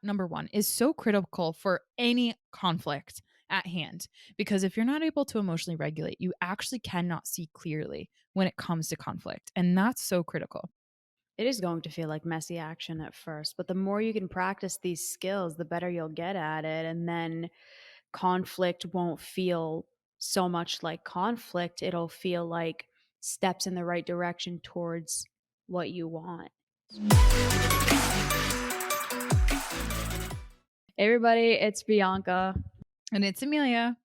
number one, is so critical for any conflict at hand. Because if you're not able to emotionally regulate, you actually cannot see clearly when it comes to conflict. And that's so critical. It is going to feel like messy action at first, but the more you can practice these skills, the better you'll get at it. And then conflict won't feel so much like conflict. It'll feel like steps in the right direction towards what you want. Hey everybody, it's Bianca. And it's Emilia.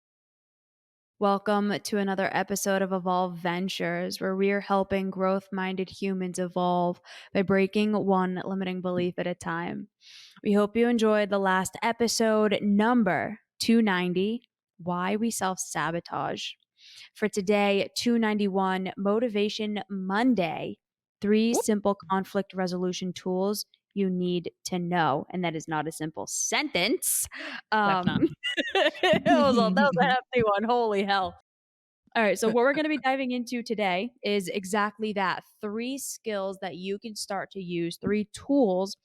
Welcome to another episode of Evolve Ventures, where we are helping growth minded humans evolve by breaking one limiting belief at a time. We hope you enjoyed the last episode, number 290, Why We Self Sabotage. For today, 291, Motivation Monday, three Whoop. simple conflict resolution tools you need to know. And that is not a simple sentence. That's not. That was a hefty one. Holy hell. All right. So, what we're going to be diving into today is exactly that, three skills that you can start to use, three tools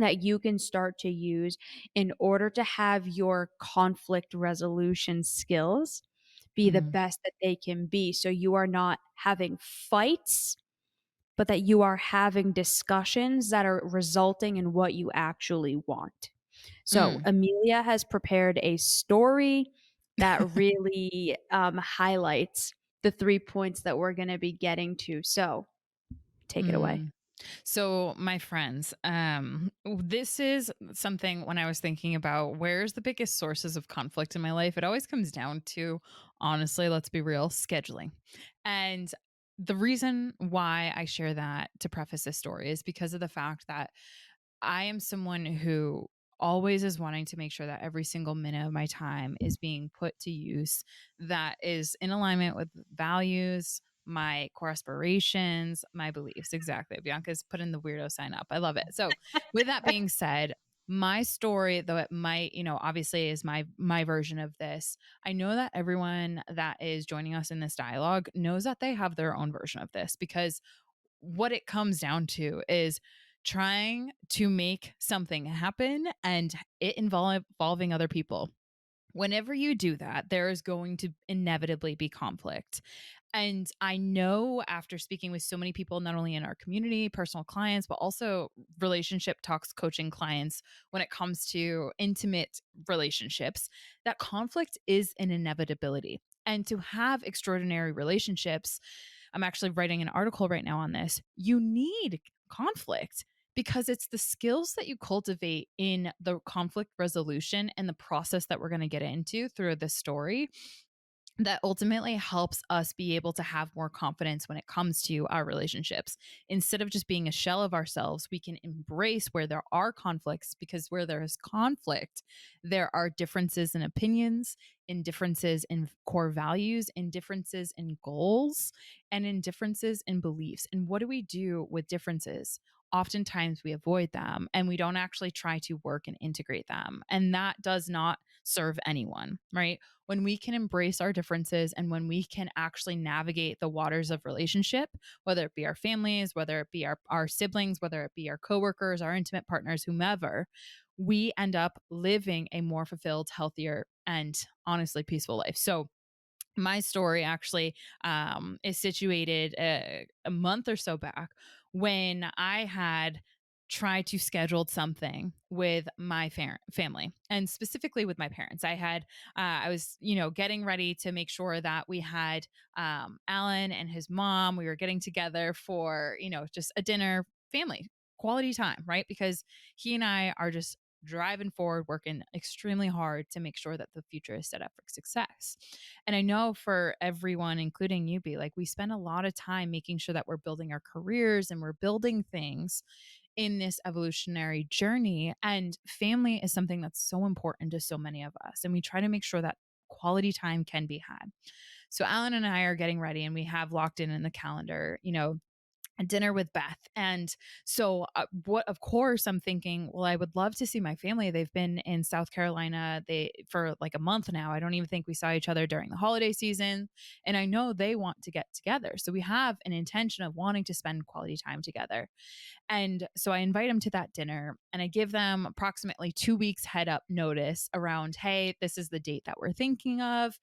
that you can start to use in order to have your conflict resolution skills be the Mhm. best that they can be. So you are not having fights, but that you are having discussions that are resulting in what you actually want. So Mm. Emilia has prepared a story that really highlights the 3 points that we're going to be getting to. So take it away. Mm. So, my friends, this is something when I was thinking about where's the biggest sources of conflict in my life, it always comes down to, honestly, let's be real, scheduling. And the reason why I share that to preface this story is because of the fact that I am someone who always is wanting to make sure that every single minute of my time is being put to use that is in alignment with values, my core aspirations, my beliefs. Exactly. Bianca's putting the weirdo sign up. I love it. So, with that being said, my story, though it might, obviously is my version of this. I know that everyone that is joining us in this dialogue knows that they have their own version of this because what it comes down to is trying to make something happen and it involving other people. Whenever you do that, there is going to inevitably be conflict. And I know after speaking with so many people, not only in our community, personal clients, but also relationship talks coaching clients, when it comes to intimate relationships, that conflict is an inevitability. And to have extraordinary relationships, I'm actually writing an article right now on this. You need conflict because it's the skills that you cultivate in the conflict resolution and the process that we're going to get into through this story that ultimately helps us be able to have more confidence when it comes to our relationships. Instead of just being a shell of ourselves, we can embrace where there are conflicts because where there is conflict, there are differences in opinions, in differences in core values, in differences in goals, and in differences in beliefs. And what do we do with differences? Oftentimes we avoid them and we don't actually try to work and integrate them. And that does not serve anyone, right? When we can embrace our differences and when we can actually navigate the waters of relationship, whether it be our families, whether it be our siblings, whether it be our coworkers, our intimate partners, whomever, we end up living a more fulfilled, healthier, and honestly peaceful life. So, my story actually is situated a month or so back when I had tried to schedule something with my family and specifically with my parents. I was, getting ready to make sure that we had Alan and his mom. We were getting together for, just a dinner, family quality time, right? Because he and I are just driving forward, working extremely hard to make sure that the future is set up for success. And I know for everyone, including you, like we spend a lot of time making sure that we're building our careers and we're building things in this evolutionary journey. And family is something that's so important to so many of us. And we try to make sure that quality time can be had. So Alan and I are getting ready and we have locked in the calendar, a dinner with Beth. And so, what, of course, I'm thinking, well, I would love to see my family. They've been in South Carolina for like a month now. I don't even think we saw each other during the holiday season. And I know they want to get together. So we have an intention of wanting to spend quality time together. And so I invite them to that dinner and I give them approximately 2 weeks head up notice around, hey, this is the date that we're thinking of.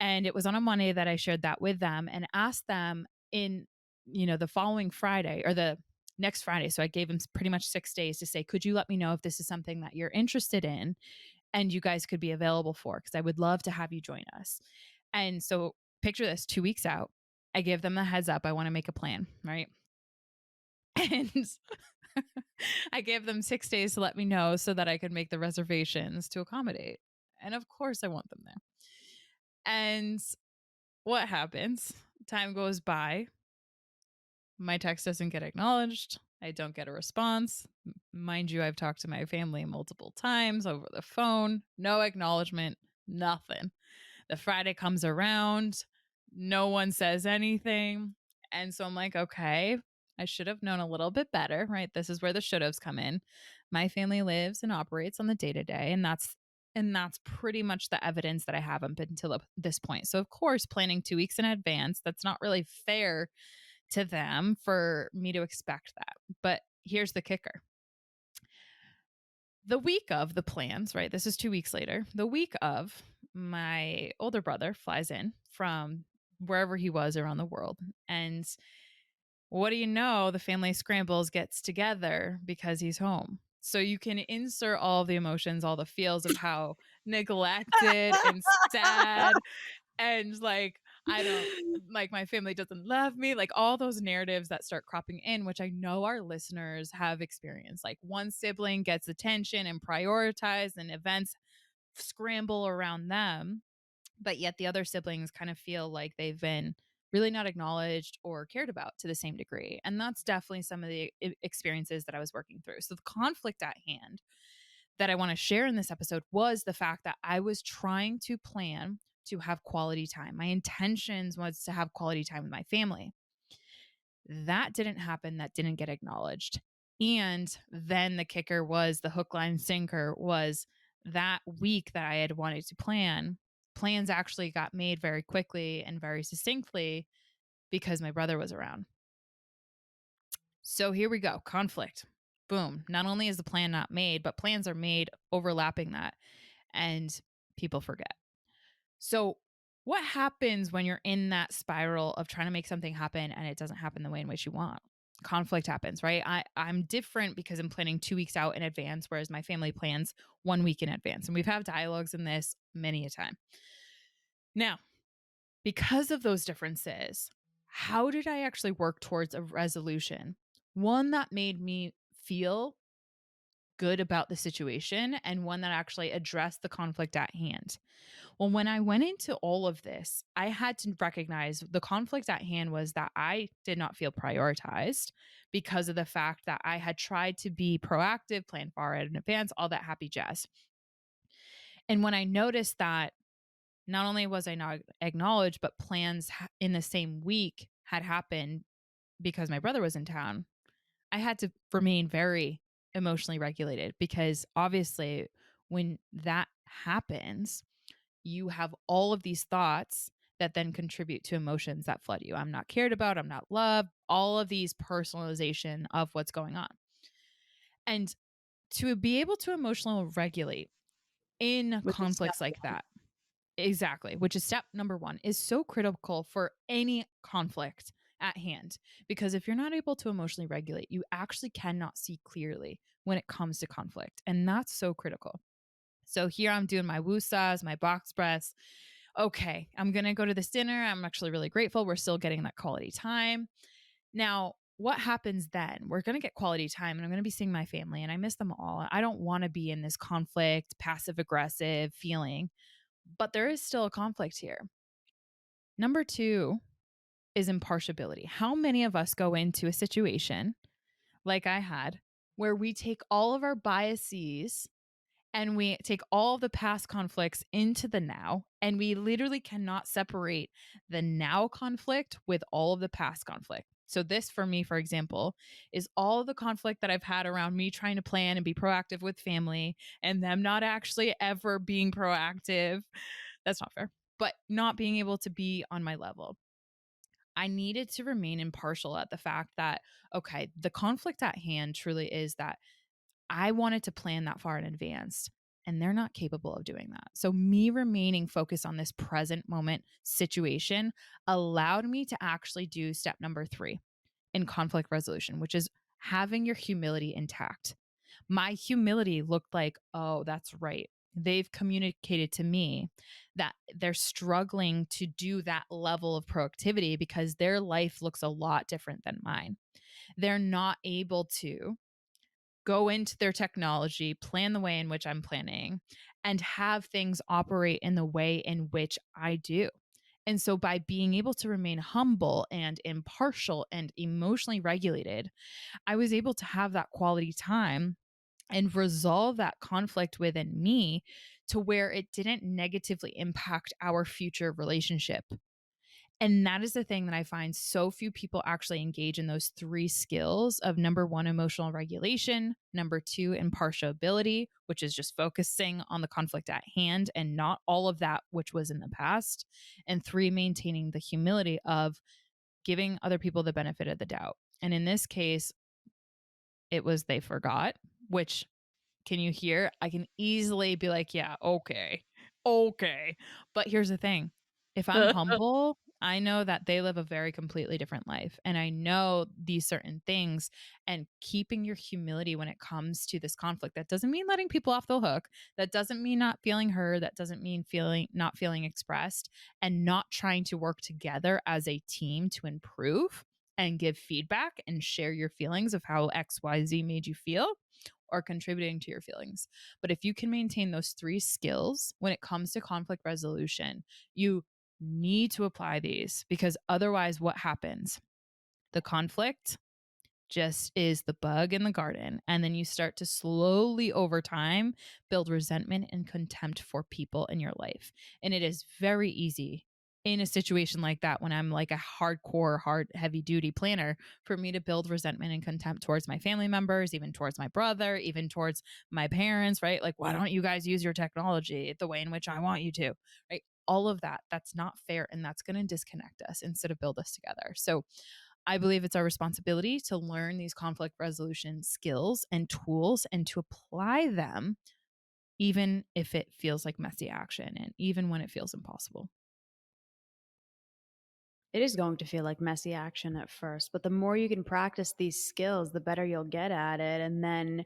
And it was on a Monday that I shared that with them and asked them in, the following Friday or the next Friday. So I gave them pretty much 6 days to say, could you let me know if this is something that you're interested in and you guys could be available for? Because I would love to have you join us. And so picture this 2 weeks out. I give them the heads up. I want to make a plan, right? And I gave them 6 days to let me know so that I could make the reservations to accommodate. And of course, I want them there. And what happens? Time goes by. My text doesn't get acknowledged. I don't get a response. Mind you, I've talked to my family multiple times over the phone. No acknowledgement, nothing. The Friday comes around, no one says anything. And so I'm like, okay, I should have known a little bit better, right? This is where the should haves come in. My family lives and operates on the day to day, and that's pretty much the evidence that I have up until this point. So of course, planning 2 weeks in advance, that's not really fair to them for me to expect that. But here's the kicker. The week of the plans, right? This is 2 weeks later. The week of, my older brother flies in from wherever he was around the world. And what do you know? The family scrambles, gets together because he's home. So you can insert all of the emotions, all the feels of how neglected and sad and like I don't like my family doesn't love me, like all those narratives that start cropping in, which I know our listeners have experienced. Like one sibling gets attention and prioritized, and events scramble around them, but yet the other siblings kind of feel like they've been really not acknowledged or cared about to the same degree. And that's definitely some of the experiences that I was working through. So the conflict at hand that I want to share in this episode was the fact that I was trying to plan to have quality time. My intentions was to have quality time with my family. That didn't happen. That didn't get acknowledged. And then the kicker was the hook, line, sinker was that week that I had wanted to plan. Plans actually got made very quickly and very succinctly because my brother was around. So here we go, conflict. Boom. Not only is the plan not made, but plans are made overlapping that and people forget. So, what happens when you're in that spiral of trying to make something happen and it doesn't happen the way in which you want? Conflict happens, right? I'm different because I'm planning 2 weeks out in advance, whereas my family plans 1 week in advance. And we've had dialogues in this many a time. Now, because of those differences, how did I actually work towards a resolution? One that made me feel good about the situation and one that actually addressed the conflict at hand. Well, when I went into all of this, I had to recognize the conflict at hand was that I did not feel prioritized because of the fact that I had tried to be proactive, plan far in advance, all that happy jazz. And when I noticed that not only was I not acknowledged, but plans in the same week had happened because my brother was in town, I had to remain very emotionally regulated because obviously when that happens, you have all of these thoughts that then contribute to emotions that flood you. I'm not cared about, I'm not loved, all of these personalization of what's going on. And to be able to emotionally regulate in which is step conflicts like one. that, exactly, which is step number one, is so critical for any conflict at hand. Because if you're not able to emotionally regulate, you actually cannot see clearly when it comes to conflict. And that's so critical. So here I'm doing my woosahs, my box breaths. Okay, I'm going to go to this dinner. I'm actually really grateful. We're still getting that quality time. Now, what happens then? We're going to get quality time and I'm going to be seeing my family and I miss them all. I don't want to be in this conflict, passive aggressive feeling, but there is still a conflict here. Number two is impartiality. How many of us go into a situation like I had where we take all of our biases and we take all the past conflicts into the now, and we literally cannot separate the now conflict with all of the past conflict. So, this for me, for example, is all the conflict that I've had around me trying to plan and be proactive with family and them not actually ever being proactive. That's not fair, but not being able to be on my level. I needed to remain impartial at the fact that, okay, the conflict at hand truly is that I wanted to plan that far in advance and they're not capable of doing that. So, me remaining focused on this present moment situation allowed me to actually do step number three in conflict resolution, which is having your humility intact. My humility looked like, oh, that's right. They've communicated to me that they're struggling to do that level of productivity because their life looks a lot different than mine. They're not able to go into their technology, plan the way in which I'm planning, and have things operate in the way in which I do. And so, by being able to remain humble and impartial and emotionally regulated, I was able to have that quality time and resolve that conflict within me to where it didn't negatively impact our future relationship. And that is the thing that I find so few people actually engage in those three skills of number one, emotional regulation, number two, impartiality, which is just focusing on the conflict at hand and not all of that which was in the past. And three, maintaining the humility of giving other people the benefit of the doubt. And in this case, it was they forgot, which can you hear? I can easily be like, yeah, okay, okay. But here's the thing, if I'm humble, I know that they live a very completely different life. And I know these certain things and keeping your humility when it comes to this conflict. That doesn't mean letting people off the hook. That doesn't mean not feeling heard. That doesn't mean feeling not feeling expressed and not trying to work together as a team to improve and give feedback and share your feelings of how XYZ made you feel or contributing to your feelings. But if you can maintain those three skills when it comes to conflict resolution, you need to apply these because otherwise, what happens? The conflict just is the bug in the garden. And then you start to slowly over time build resentment and contempt for people in your life. And it is very easy in a situation like that when I'm like a hardcore, hard, heavy duty planner for me to build resentment and contempt towards my family members, even towards my brother, even towards my parents, right? Like, why don't you guys use your technology the way in which I want you to, right? All of that, that's not fair. And that's going to disconnect us instead of build us together. So, I believe it's our responsibility to learn these conflict resolution skills and tools and to apply them, even if it feels like messy action and even when it feels impossible. It is going to feel like messy action at first, but the more you can practice these skills, the better you'll get at it. And then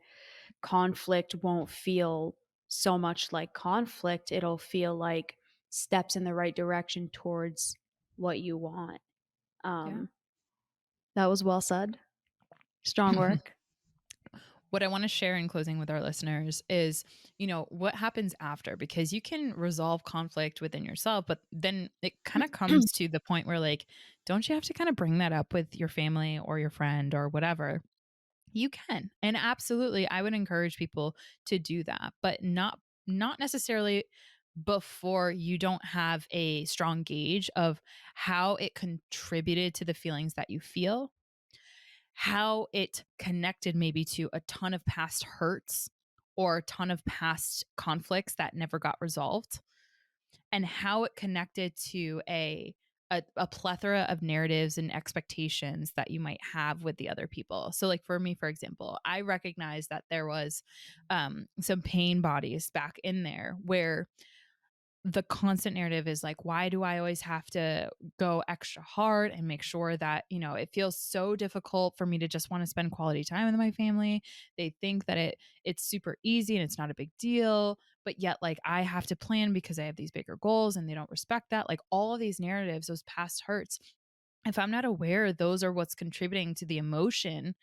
conflict won't feel so much like conflict. It'll feel like steps in the right direction towards what you want. Yeah. Um, that was well said. Strong work. What I want to share in closing with our listeners is, what happens after, because you can resolve conflict within yourself, but then it kind of comes to the point where, like, don't you have to kind of bring that up with your family or your friend or whatever? You can. And absolutely, I would encourage people to do that, but not necessarily before you don't have a strong gauge of how it contributed to the feelings that you feel, how it connected maybe to a ton of past hurts or a ton of past conflicts that never got resolved, and how it connected to a plethora of narratives and expectations that you might have with the other people. So, like for me, for example, I recognize that there was some pain bodies back in there where the constant narrative is like, why do I always have to go extra hard and make sure that, it feels so difficult for me to just want to spend quality time with my family. They think that it's super easy and it's not a big deal, but yet like I have to plan because I have these bigger goals and they don't respect that. Like all of these narratives, those past hurts, if I'm not aware those are what's contributing to the emotion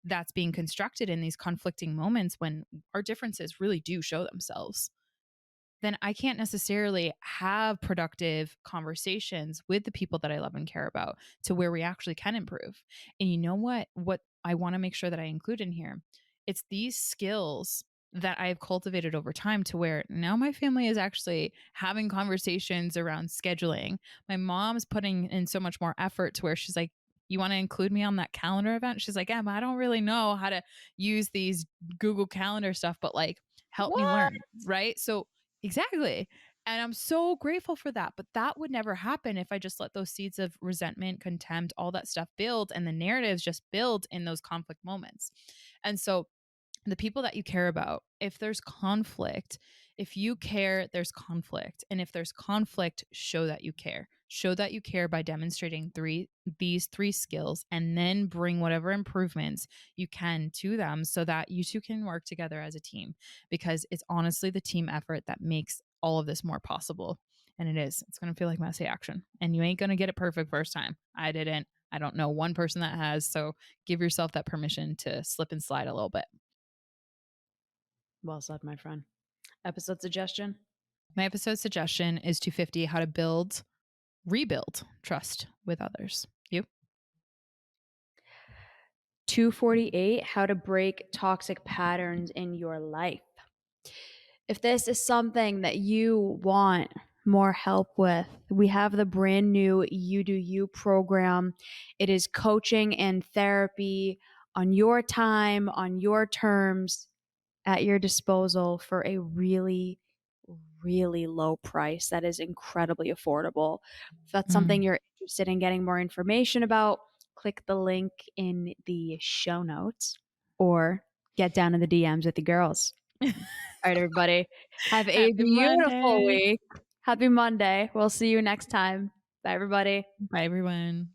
that's being constructed in these conflicting moments when our differences really do show themselves, then I can't necessarily have productive conversations with the people that I love and care about to where we actually can improve. And you know what? What I want to make sure that I include in here, it's these skills that I've cultivated over time to where now my family is actually having conversations around scheduling. My mom's putting in so much more effort to where she's like, you want to include me on that calendar event?" She's like, "Emma, I don't really know how to use these Google Calendar stuff, but like help me What? learn." Right? So, exactly. And I'm so grateful for that. But that would never happen if I just let those seeds of resentment, contempt, all that stuff build and the narratives just build in those conflict moments. And so, the people that you care about, if there's conflict, if you care, there's conflict. And if there's conflict, show that you care. Show that you care by demonstrating these three skills, and then bring whatever improvements you can to them so that you two can work together as a team, because it's honestly the team effort that makes all of this more possible. And it is. It's going to feel like messy action. And you ain't going to get it perfect first time. I didn't. I don't know one person that has. So give yourself that permission to slip and slide a little bit. Well said, my friend. Episode suggestion? My episode suggestion is 250, how to rebuild trust with others. You? 248, how to break toxic patterns in your life. If this is something that you want more help with, we have the brand new You Do You program. It is coaching and therapy on your time, on your terms, at your disposal for a really, really low price that is incredibly affordable. If that's something Mm. you're interested in getting more information about, click the link in the show notes or get down in the DMs with the girls. All right, everybody. Have a Happy beautiful Monday. week. Happy Monday. We'll see you next time. Bye, everybody. Bye, everyone.